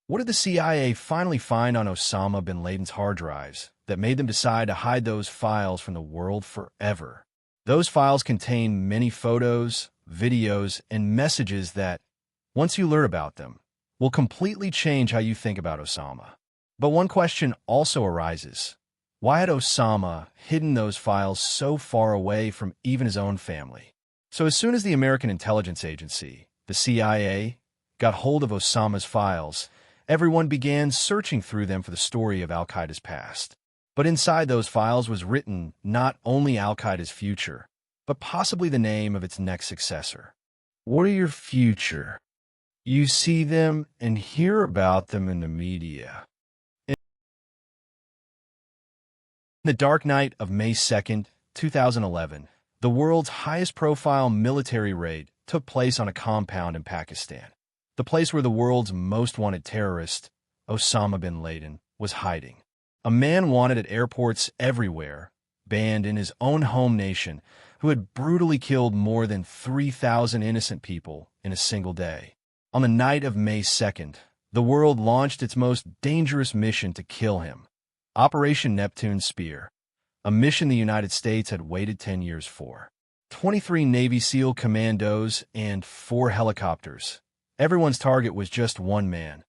What did the CIA finally find on Osama bin Laden's hard drives that made them decide to hide those files from the world forever? Those files contain many photos, videos, and messages that, once you learn about them, will completely change how you think about Osama. But one question also arises. Why had Osama hidden those files so far away from even his own family? So as soon as the American intelligence agency, the CIA, got hold of Osama's files, everyone began searching through them for the story of al-Qaeda's past. But inside those files was written not only al-Qaeda's future, but possibly the name of its next successor. What are your future? You see them and hear about them in the media. In the dark night of May 2nd, 2011, the world's highest-profile military raid took place on a compound in Pakistan, the place where the world's most wanted terrorist, Osama bin Laden, was hiding. A man wanted at airports everywhere, banned in his own home nation, who had brutally killed more than 3,000 innocent people in a single day. On the night of May 2nd, the world launched its most dangerous mission to kill him, Operation Neptune Spear, a mission the United States had waited 10 years for. 23 Navy SEAL commandos and 4 helicopters. Everyone's target was just one man,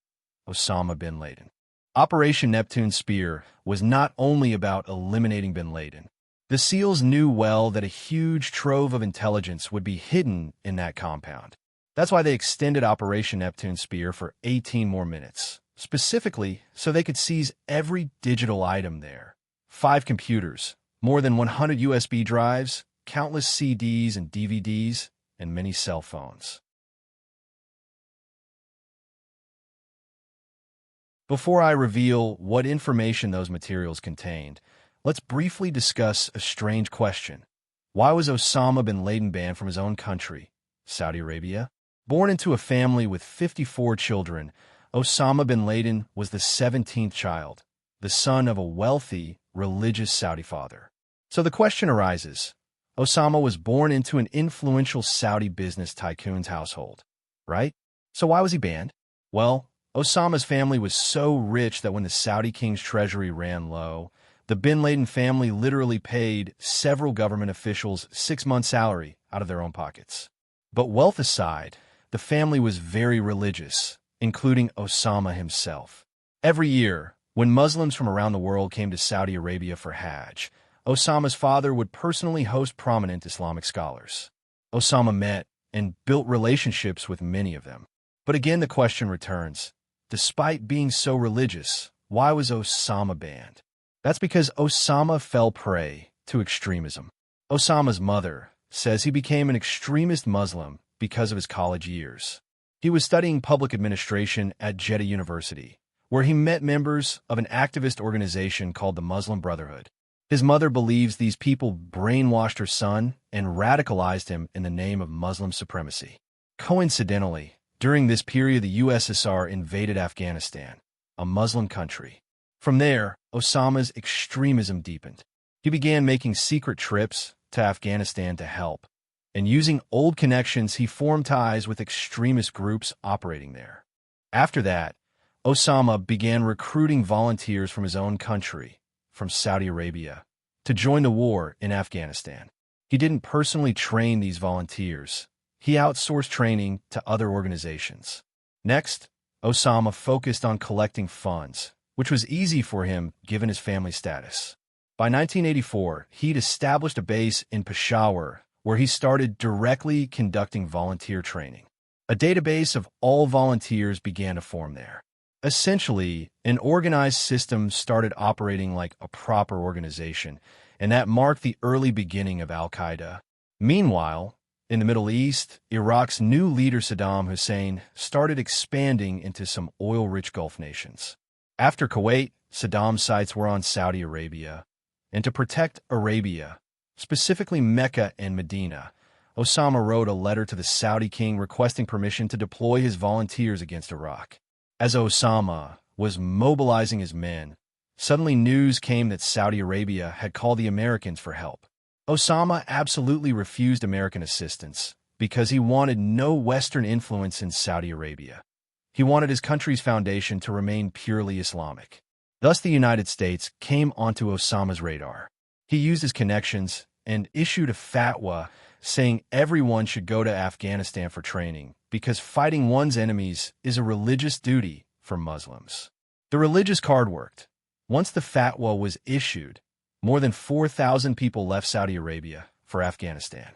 Osama bin Laden. Operation Neptune Spear was not only about eliminating bin Laden. The SEALs knew well that a huge trove of intelligence would be hidden in that compound. That's why they extended Operation Neptune Spear for 18 more minutes, specifically so they could seize every digital item there. 5 computers, more than 100 USB drives, countless CDs and DVDs, and many cell phones. Before I reveal what information those materials contained, let's briefly discuss a strange question. Why was Osama bin Laden banned from his own country, Saudi Arabia? Born into a family with 54 children, Osama bin Laden was the 17th child, the son of a wealthy, religious Saudi father. So the question arises, Osama was born into an influential Saudi business tycoon's household, right? So why was he banned? Well, Osama's family was so rich that when the Saudi king's treasury ran low, the bin Laden family literally paid several government officials 6 months' salary out of their own pockets. But wealth aside, the family was very religious, including Osama himself. Every year, when Muslims from around the world came to Saudi Arabia for Hajj, Osama's father would personally host prominent Islamic scholars. Osama met and built relationships with many of them. But again, the question returns. Despite being so religious, why was Osama banned? That's because Osama fell prey to extremism. Osama's mother says he became an extremist Muslim because of his college years. He was studying public administration at Jeddah University, where he met members of an activist organization called the Muslim Brotherhood. His mother believes these people brainwashed her son and radicalized him in the name of Muslim supremacy. Coincidentally, during this period, the USSR invaded Afghanistan, a Muslim country. From there, Osama's extremism deepened. He began making secret trips to Afghanistan to help, and using old connections, he formed ties with extremist groups operating there. After that, Osama began recruiting volunteers from his own country, from Saudi Arabia, to join the war in Afghanistan. He didn't personally train these volunteers. He outsourced training to other organizations. Next, Osama focused on collecting funds, which was easy for him given his family status. By 1984, he'd established a base in Peshawar, where he started directly conducting volunteer training. A database of all volunteers began to form there. Essentially, an organized system started operating like a proper organization, and that marked the early beginning of al-Qaeda. Meanwhile, in the Middle East, Iraq's new leader Saddam Hussein started expanding into some oil-rich Gulf nations. After Kuwait, Saddam's sights were on Saudi Arabia. And to protect Arabia, specifically Mecca and Medina, Osama wrote a letter to the Saudi king requesting permission to deploy his volunteers against Iraq. As Osama was mobilizing his men, suddenly news came that Saudi Arabia had called the Americans for help. Osama absolutely refused American assistance because he wanted no Western influence in Saudi Arabia. He wanted his country's foundation to remain purely Islamic. Thus, the United States came onto Osama's radar. He used his connections and issued a fatwa saying everyone should go to Afghanistan for training because fighting one's enemies is a religious duty for Muslims. The religious card worked. Once the fatwa was issued, more than 4,000 people left Saudi Arabia for Afghanistan.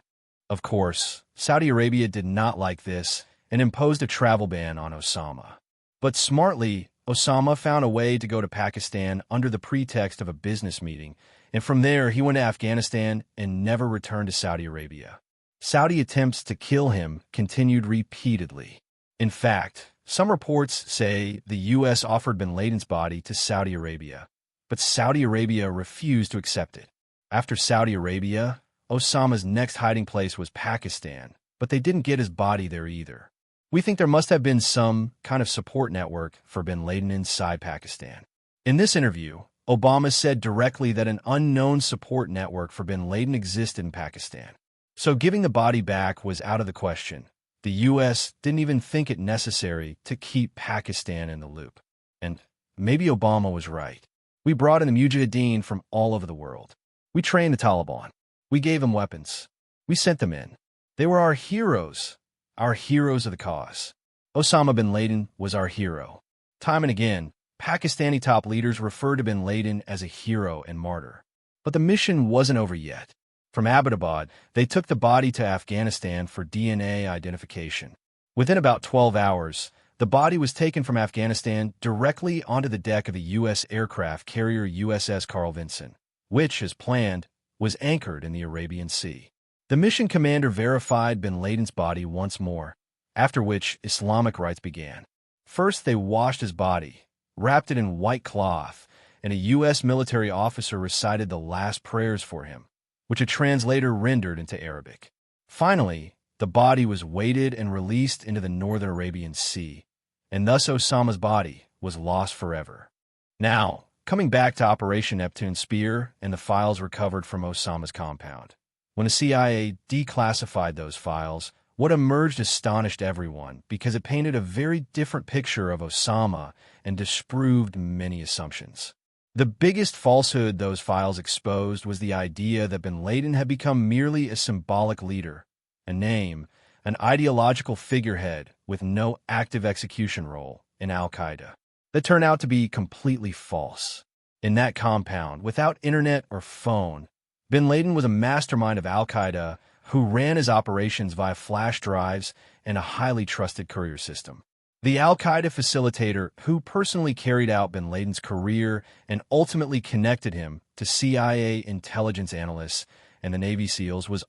Of course, Saudi Arabia did not like this and imposed a travel ban on Osama. But smartly, Osama found a way to go to Pakistan under the pretext of a business meeting, and from there he went to Afghanistan and never returned to Saudi Arabia. Saudi attempts to kill him continued repeatedly. In fact, some reports say the U.S. offered bin Laden's body to Saudi Arabia, but Saudi Arabia refused to accept it. After Saudi Arabia, Osama's next hiding place was Pakistan, but they didn't get his body there either. We think there must have been some kind of support network for bin Laden inside Pakistan. In this interview, Obama said directly that an unknown support network for bin Laden existed in Pakistan. So giving the body back was out of the question. The U.S. didn't even think it necessary to keep Pakistan in the loop. And maybe Obama was right. We brought in the mujahideen from all over the world. We trained the Taliban. We gave them weapons. We sent them in. They were our heroes of the cause. Osama bin Laden was our hero. Time and again, Pakistani top leaders referred to bin Laden as a hero and martyr. But the mission wasn't over yet. From Abbottabad, they took the body to Afghanistan for DNA identification. Within about 12 hours, the body was taken from Afghanistan directly onto the deck of a U.S. aircraft carrier USS Carl Vinson, which, as planned, was anchored in the Arabian Sea. The mission commander verified bin Laden's body once more, after which Islamic rites began. First, they washed his body, wrapped it in white cloth, and a U.S. military officer recited the last prayers for him, which a translator rendered into Arabic. Finally, the body was weighted and released into the northern Arabian Sea, and thus Osama's body was lost forever. Now, coming back to Operation Neptune Spear and the files recovered from Osama's compound. When the CIA declassified those files, what emerged astonished everyone because it painted a very different picture of Osama and disproved many assumptions. The biggest falsehood those files exposed was the idea that bin Laden had become merely a symbolic leader, a name, an ideological figurehead with no active execution role in al-Qaeda. That turned out to be completely false. In that compound, without internet or phone, bin Laden was a mastermind of al-Qaeda who ran his operations via flash drives and a highly trusted courier system. The al-Qaeda facilitator who personally carried out bin Laden's career and ultimately connected him to CIA intelligence analysts and the Navy SEALs was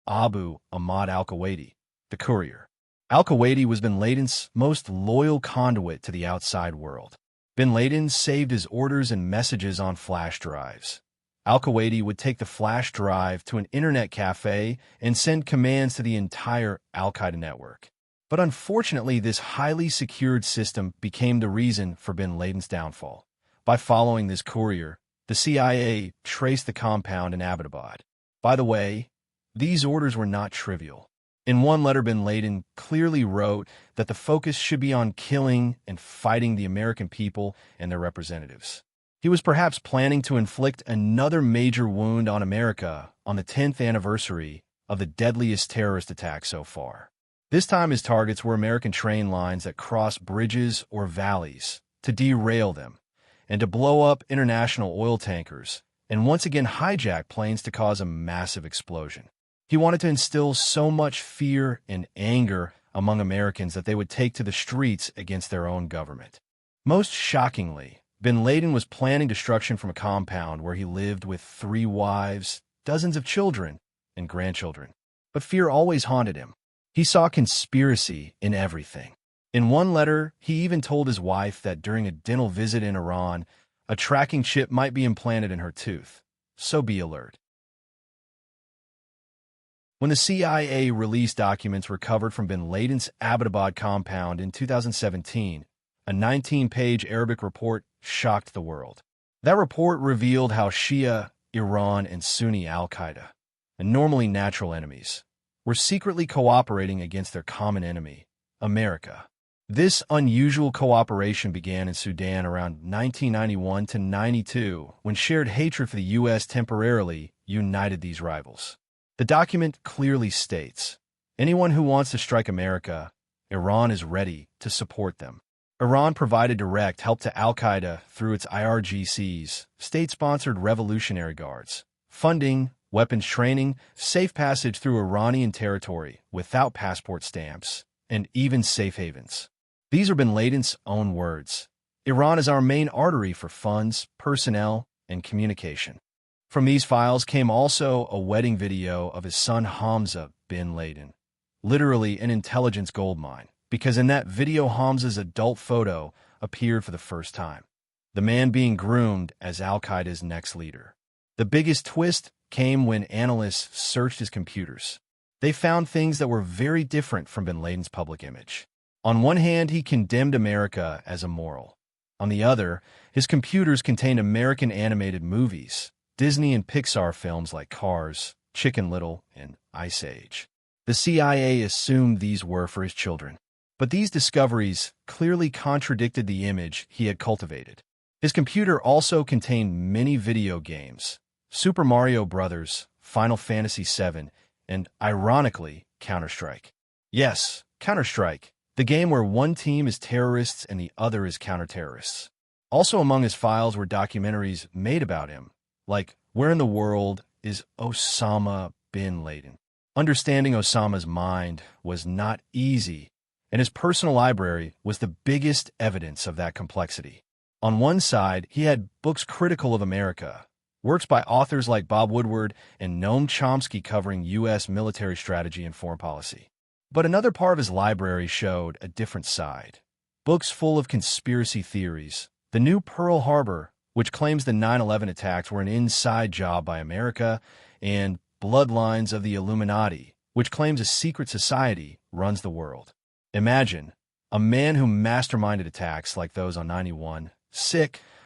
Abu Ahmad al-Kuwaiti, the courier. Al-Kuwaiti was bin Laden's most loyal conduit to the outside world. Bin Laden saved his orders and messages on flash drives. Al-Kuwaiti would take the flash drive to an internet cafe and send commands to the entire al-Qaeda network. But unfortunately, this highly secured system became the reason for bin Laden's downfall. By following this courier, the CIA traced the compound in Abbottabad. By the way, these orders were not trivial. In one letter, bin Laden clearly wrote that the focus should be on killing and fighting the American people and their representatives. He was perhaps planning to inflict another major wound on America on the 10th anniversary of the deadliest terrorist attack so far. This time his targets were American train lines that crossed bridges or valleys to derail them, and to blow up international oil tankers, and once again hijack planes to cause a massive explosion. He wanted to instill so much fear and anger among Americans that they would take to the streets against their own government. Most shockingly, bin Laden was planning destruction from a compound where he lived with 3 wives, dozens of children, and grandchildren. But fear always haunted him. He saw conspiracy in everything. In one letter, he even told his wife that during a dental visit in Iran, a tracking chip might be implanted in her tooth. So be alert. When the CIA released documents recovered from bin Laden's Abbottabad compound in 2017, a 19-page Arabic report shocked the world. That report revealed how Shia, Iran, and Sunni al-Qaeda, and normally natural enemies, were secretly cooperating against their common enemy, America. This unusual cooperation began in Sudan around 1991 to 92, when shared hatred for the U.S. temporarily united these rivals. The document clearly states, anyone who wants to strike America, Iran is ready to support them. Iran provided direct help to al-Qaeda through its IRGCs, state-sponsored revolutionary guards, funding, weapons training, safe passage through Iranian territory without passport stamps, and even safe havens. These are bin Laden's own words. Iran is our main artery for funds, personnel, and communication. From these files came also a wedding video of his son Hamza bin Laden, literally an intelligence goldmine, because in that video Hamza's adult photo appeared for the first time, the man being groomed as al-Qaeda's next leader. The biggest twist came when analysts searched his computers. They found things that were very different from bin Laden's public image. On one hand, he condemned America as immoral. On the other, his computers contained American animated movies, Disney and Pixar films like Cars, Chicken Little, and Ice Age. The CIA assumed these were for his children. But these discoveries clearly contradicted the image he had cultivated. His computer also contained many video games, Super Mario Bros., Final Fantasy VII, and, ironically, Counter-Strike. Yes, Counter-Strike, the game where one team is terrorists and the other is counter-terrorists. Also among his files were documentaries made about him, like Where in the World is Osama bin Laden? Understanding Osama's mind was not easy, and his personal library was the biggest evidence of that complexity. On one side, he had books critical of America, works by authors like Bob Woodward and Noam Chomsky covering U.S. military strategy and foreign policy. But another part of his library showed a different side. Books full of conspiracy theories. The New Pearl Harbor, which claims the 9/11 attacks were an inside job by America, and Bloodlines of the Illuminati, which claims a secret society runs the world. Imagine, a man who masterminded attacks like those on 9/11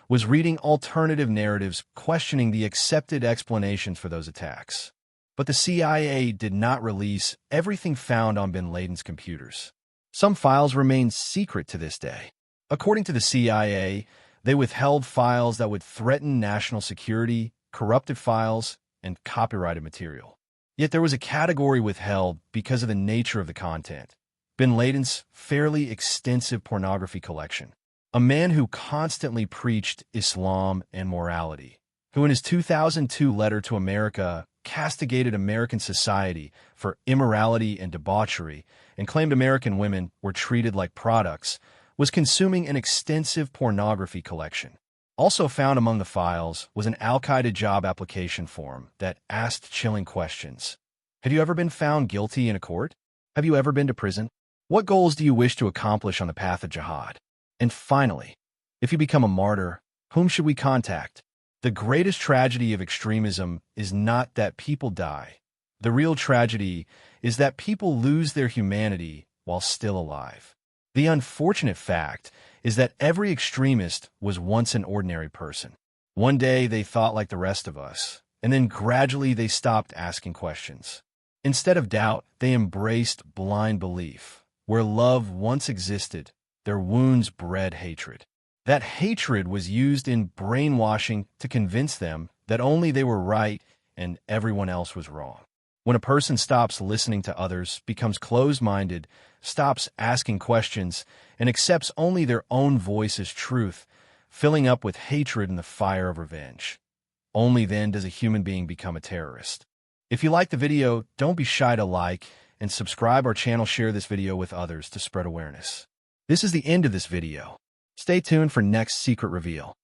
was reading alternative narratives questioning the accepted explanations for those attacks. But the CIA did not release everything found on bin Laden's computers. Some files remain secret to this day. According to the CIA, they withheld files that would threaten national security, corrupted files, and copyrighted material. Yet there was a category withheld because of the nature of the content. Bin Laden's fairly extensive pornography collection. A man who constantly preached Islam and morality, who in his 2002 letter to America castigated American society for immorality and debauchery and claimed American women were treated like products, was consuming an extensive pornography collection. Also found among the files was an al-Qaeda job application form that asked chilling questions. Have you ever been found guilty in a court? Have you ever been to prison? What goals do you wish to accomplish on the path of jihad? And finally, if you become a martyr, whom should we contact? The greatest tragedy of extremism is not that people die. The real tragedy is that people lose their humanity while still alive. The unfortunate fact is that every extremist was once an ordinary person. One day they thought like the rest of us, and then gradually they stopped asking questions. Instead of doubt, they embraced blind belief. Where love once existed, their wounds bred hatred. That hatred was used in brainwashing to convince them that only they were right and everyone else was wrong. When a person stops listening to others, becomes closed-minded, stops asking questions, and accepts only their own voice as truth, filling up with hatred and the fire of revenge. Only then does a human being become a terrorist. If you like the video, don't be shy to like and subscribe our channel. Share this video with others to spread awareness. This is the end of this video. Stay tuned for next secret reveal.